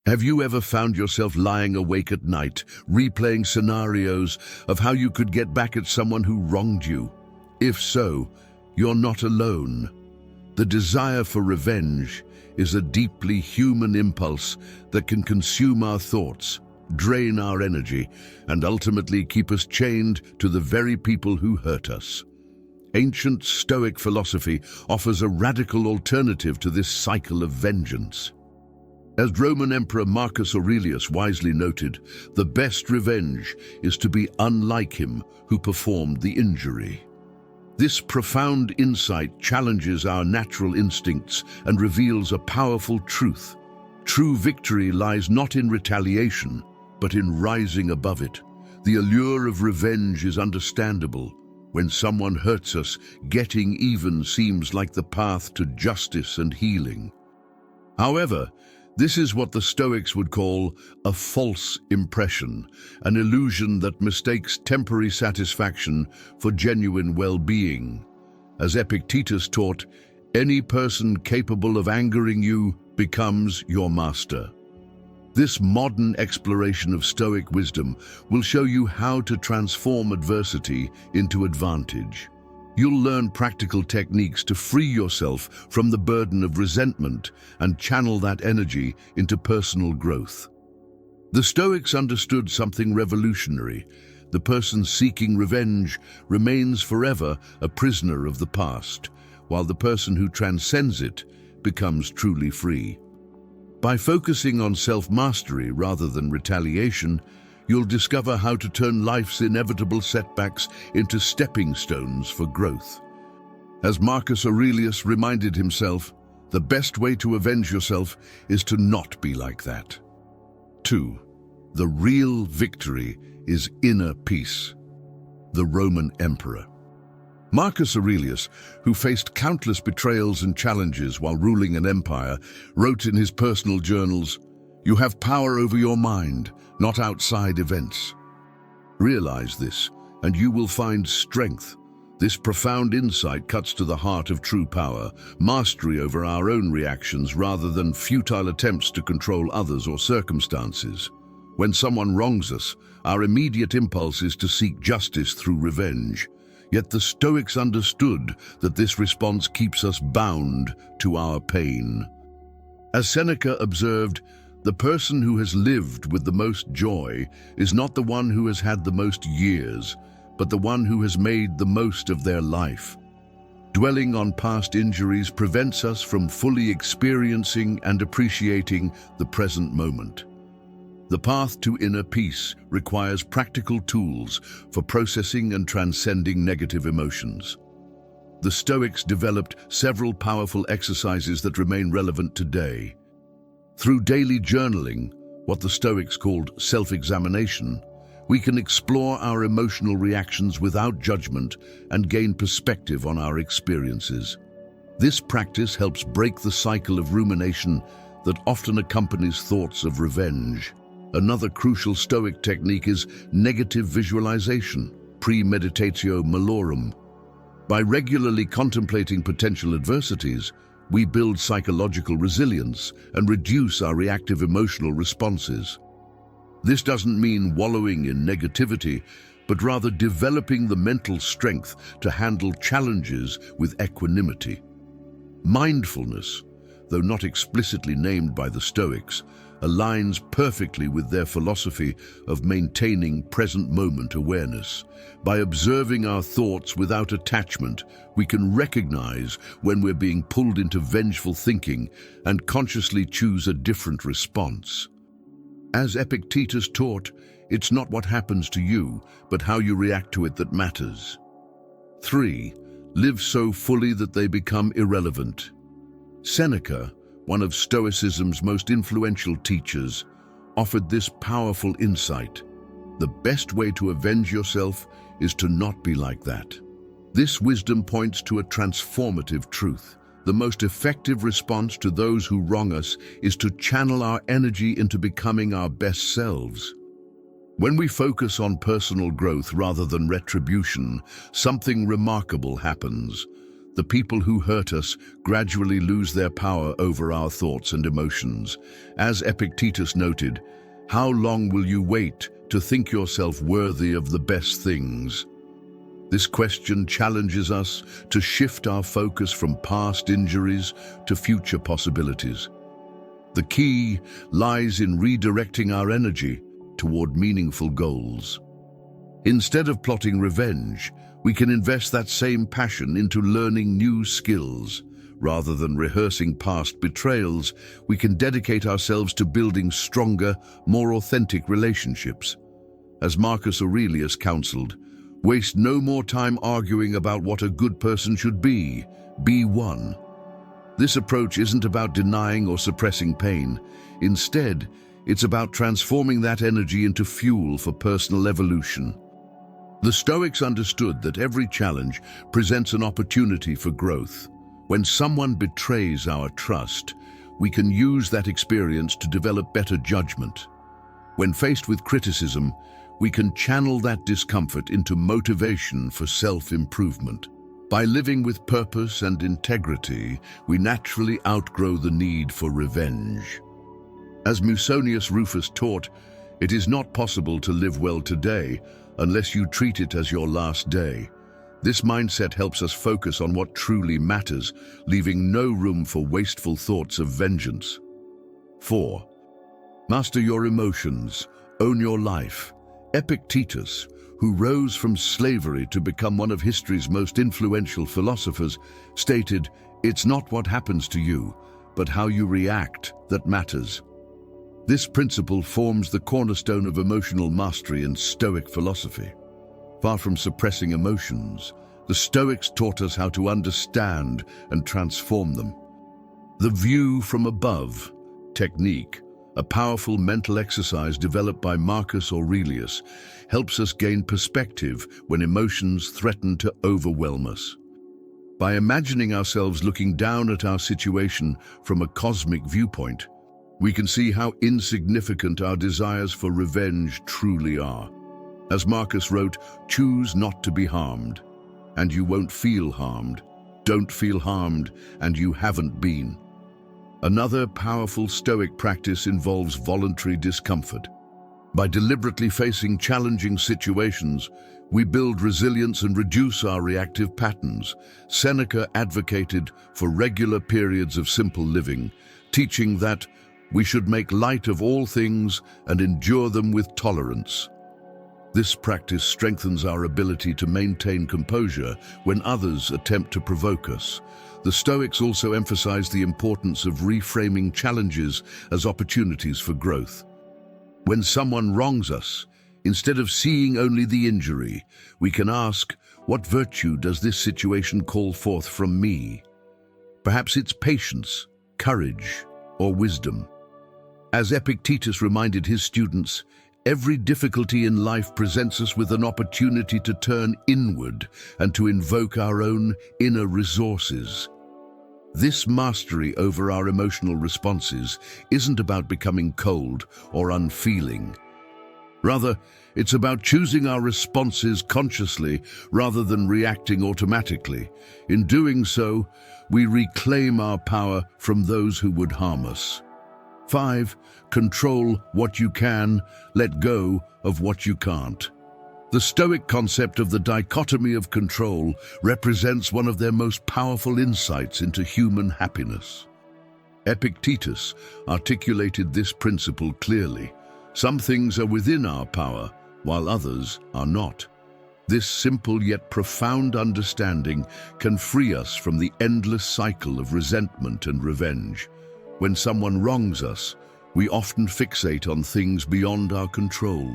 Have you ever found yourself lying awake at night, replaying scenarios of how you could get back at someone who wronged you? If so, you're not alone. The desire for revenge is a deeply human impulse that can consume our thoughts, drain our energy, and ultimately keep us chained to the very people who hurt us. Ancient Stoic philosophy offers a radical alternative to this cycle of vengeance. As Roman Emperor Marcus Aurelius wisely noted, the best revenge is to be unlike him who performed the injury. This profound insight challenges our natural instincts and reveals a powerful truth. True victory lies not in retaliation, but in rising above it. The allure of revenge is understandable. When someone hurts us, getting even seems like the path to justice and healing. However, this is what the Stoics would call a false impression, an illusion that mistakes temporary satisfaction for genuine well-being. As Epictetus taught, any person capable of angering you becomes your master. This modern exploration of Stoic wisdom will show you how to transform adversity into advantage. You'll learn practical techniques to free yourself from the burden of resentment and channel that energy into personal growth. The Stoics understood something revolutionary. The person seeking revenge remains forever a prisoner of the past, while the person who transcends it becomes truly free. By focusing on self-mastery rather than retaliation, you'll discover how to turn life's inevitable setbacks into stepping stones for growth. As Marcus Aurelius reminded himself, the best way to avenge yourself is to not be like that. 2. The real victory is inner peace. The Roman Emperor. Marcus Aurelius, who faced countless betrayals and challenges while ruling an empire, wrote in his personal journals, "You have power over your mind, not outside events. Realize this, and you will find strength." This profound insight cuts to the heart of true power, mastery over our own reactions rather than futile attempts to control others or circumstances. When someone wrongs us, our immediate impulse is to seek justice through revenge. Yet the Stoics understood that this response keeps us bound to our pain. As Seneca observed, the person who has lived with the most joy is not the one who has had the most years, but the one who has made the most of their life. Dwelling on past injuries prevents us from fully experiencing and appreciating the present moment. The path to inner peace requires practical tools for processing and transcending negative emotions. The Stoics developed several powerful exercises that remain relevant today. Through daily journaling, what the Stoics called self-examination, we can explore our emotional reactions without judgment and gain perspective on our experiences. This practice helps break the cycle of rumination that often accompanies thoughts of revenge. Another crucial Stoic technique is negative visualization, premeditatio malorum. By regularly contemplating potential adversities, we build psychological resilience and reduce our reactive emotional responses. This doesn't mean wallowing in negativity, but rather developing the mental strength to handle challenges with equanimity. Mindfulness, though not explicitly named by the Stoics, aligns perfectly with their philosophy of maintaining present moment awareness. By observing our thoughts without attachment, we can recognize when we're being pulled into vengeful thinking and consciously choose a different response. As Epictetus taught, it's not what happens to you, but how you react to it that matters. 3. Live so fully that they become irrelevant. Seneca, one of Stoicism's most influential teachers, offered this powerful insight. The best way to avenge yourself is to not be like that. This wisdom points to a transformative truth. The most effective response to those who wrong us is to channel our energy into becoming our best selves. When we focus on personal growth rather than retribution, something remarkable happens. The people who hurt us gradually lose their power over our thoughts and emotions. As Epictetus noted, how long will you wait to think yourself worthy of the best things? This question challenges us to shift our focus from past injuries to future possibilities. The key lies in redirecting our energy toward meaningful goals. Instead of plotting revenge, we can invest that same passion into learning new skills. Rather than rehearsing past betrayals, we can dedicate ourselves to building stronger, more authentic relationships. As Marcus Aurelius counseled, waste no more time arguing about what a good person should be one. This approach isn't about denying or suppressing pain. Instead, it's about transforming that energy into fuel for personal evolution. The Stoics understood that every challenge presents an opportunity for growth. When someone betrays our trust, we can use that experience to develop better judgment. When faced with criticism, we can channel that discomfort into motivation for self-improvement. By living with purpose and integrity, we naturally outgrow the need for revenge. As Musonius Rufus taught, it is not possible to live well today unless you treat it as your last day. This mindset helps us focus on what truly matters, leaving no room for wasteful thoughts of vengeance. 4. Master your emotions. Own your life. Epictetus, who rose from slavery to become one of history's most influential philosophers, stated, "It's not what happens to you, but how you react that matters." This principle forms the cornerstone of emotional mastery in Stoic philosophy. Far from suppressing emotions, the Stoics taught us how to understand and transform them. The view from above technique, a powerful mental exercise developed by Marcus Aurelius, helps us gain perspective when emotions threaten to overwhelm us. By imagining ourselves looking down at our situation from a cosmic viewpoint, we can see how insignificant our desires for revenge truly are. As Marcus wrote, "Choose not to be harmed, and you won't feel harmed. Don't feel harmed, and you haven't been." Another powerful Stoic practice involves voluntary discomfort. By deliberately facing challenging situations, we build resilience and reduce our reactive patterns. Seneca advocated for regular periods of simple living, teaching that we should make light of all things and endure them with tolerance. This practice strengthens our ability to maintain composure when others attempt to provoke us. The Stoics also emphasize the importance of reframing challenges as opportunities for growth. When someone wrongs us, instead of seeing only the injury, we can ask, "What virtue does this situation call forth from me?" Perhaps it's patience, courage, or wisdom. As Epictetus reminded his students, every difficulty in life presents us with an opportunity to turn inward and to invoke our own inner resources. This mastery over our emotional responses isn't about becoming cold or unfeeling. Rather, it's about choosing our responses consciously rather than reacting automatically. In doing so, we reclaim our power from those who would harm us. 5. Control what you can, let go of what you can't. The Stoic concept of the dichotomy of control represents one of their most powerful insights into human happiness. Epictetus articulated this principle clearly. Some things are within our power, while others are not. This simple yet profound understanding can free us from the endless cycle of resentment and revenge. When someone wrongs us, we often fixate on things beyond our control.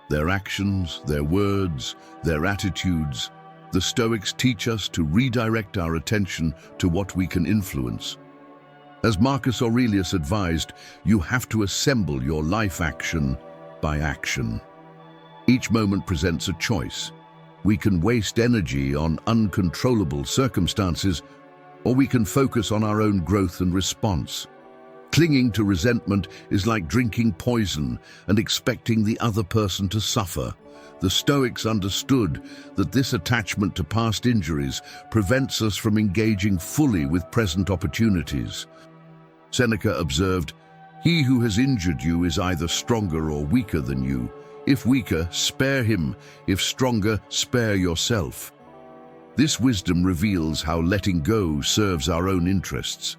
Their actions, their words, their attitudes. The Stoics teach us to redirect our attention to what we can influence. As Marcus Aurelius advised, you have to assemble your life action by action. Each moment presents a choice. We can waste energy on uncontrollable circumstances, or we can focus on our own growth and response. Clinging to resentment is like drinking poison and expecting the other person to suffer. The Stoics understood that this attachment to past injuries prevents us from engaging fully with present opportunities. Seneca observed, "He who has injured you is either stronger or weaker than you. If weaker, spare him. If stronger, spare yourself." This wisdom reveals how letting go serves our own interests.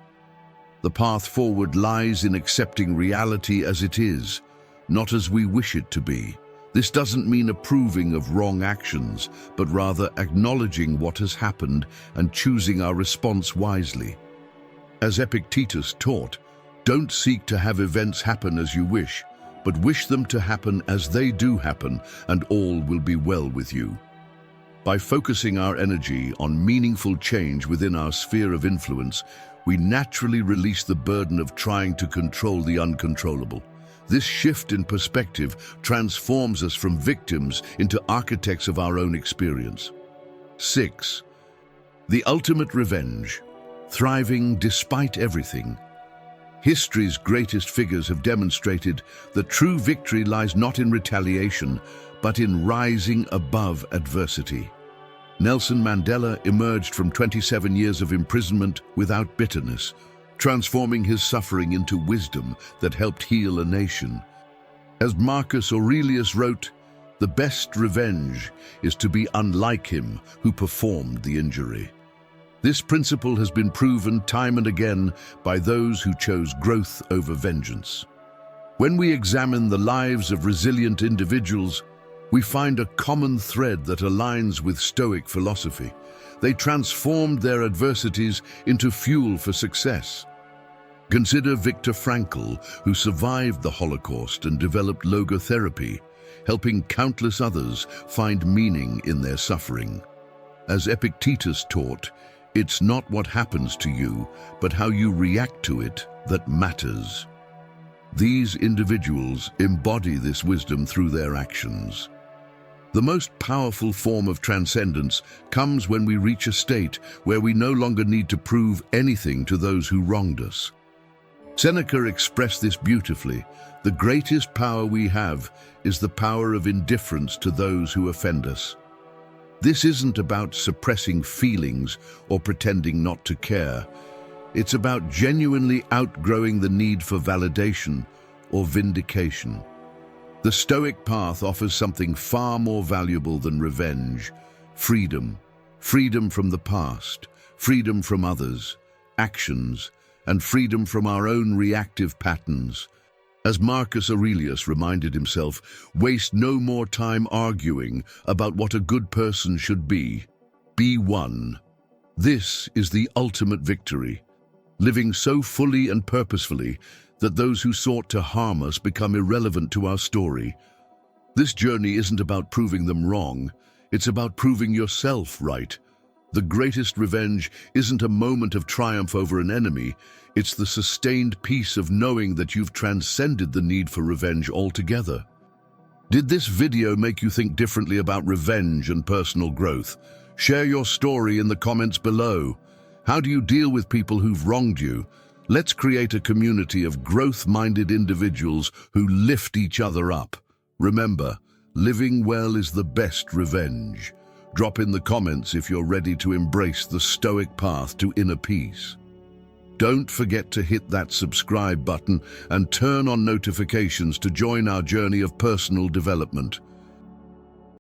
The path forward lies in accepting reality as it is, not as we wish it to be. This doesn't mean approving of wrong actions, but rather acknowledging what has happened and choosing our response wisely. As Epictetus taught, don't seek to have events happen as you wish, but wish them to happen as they do happen, and all will be well with you. By focusing our energy on meaningful change within our sphere of influence, we naturally release the burden of trying to control the uncontrollable. This shift in perspective transforms us from victims into architects of our own experience. 6. The ultimate revenge, thriving despite everything. History's greatest figures have demonstrated that true victory lies not in retaliation, but in rising above adversity. Nelson Mandela emerged from 27 years of imprisonment without bitterness, transforming his suffering into wisdom that helped heal a nation. As Marcus Aurelius wrote, "The best revenge is to be unlike him who performed the injury." This principle has been proven time and again by those who chose growth over vengeance. When we examine the lives of resilient individuals, we find a common thread that aligns with Stoic philosophy. They transformed their adversities into fuel for success. Consider Viktor Frankl, who survived the Holocaust and developed logotherapy, helping countless others find meaning in their suffering. As Epictetus taught, it's not what happens to you, but how you react to it that matters. These individuals embody this wisdom through their actions. The most powerful form of transcendence comes when we reach a state where we no longer need to prove anything to those who wronged us. Seneca expressed this beautifully. The greatest power we have is the power of indifference to those who offend us. This isn't about suppressing feelings or pretending not to care. It's about genuinely outgrowing the need for validation or vindication. The Stoic path offers something far more valuable than revenge: freedom. Freedom from the past, freedom from others, actions, and freedom from our own reactive patterns. As Marcus Aurelius reminded himself, waste no more time arguing about what a good person should be. Be one. This is the ultimate victory, living so fully and purposefully that those who sought to harm us become irrelevant to our story. This journey isn't about proving them wrong, it's about proving yourself right. The greatest revenge isn't a moment of triumph over an enemy, it's the sustained peace of knowing that you've transcended the need for revenge altogether. Did this video make you think differently about revenge and personal growth? Share your story in the comments below. How do you deal with people who've wronged you? Let's create a community of growth-minded individuals who lift each other up. Remember, living well is the best revenge. Drop in the comments if you're ready to embrace the Stoic path to inner peace. Don't forget to hit that subscribe button and turn on notifications to join our journey of personal development.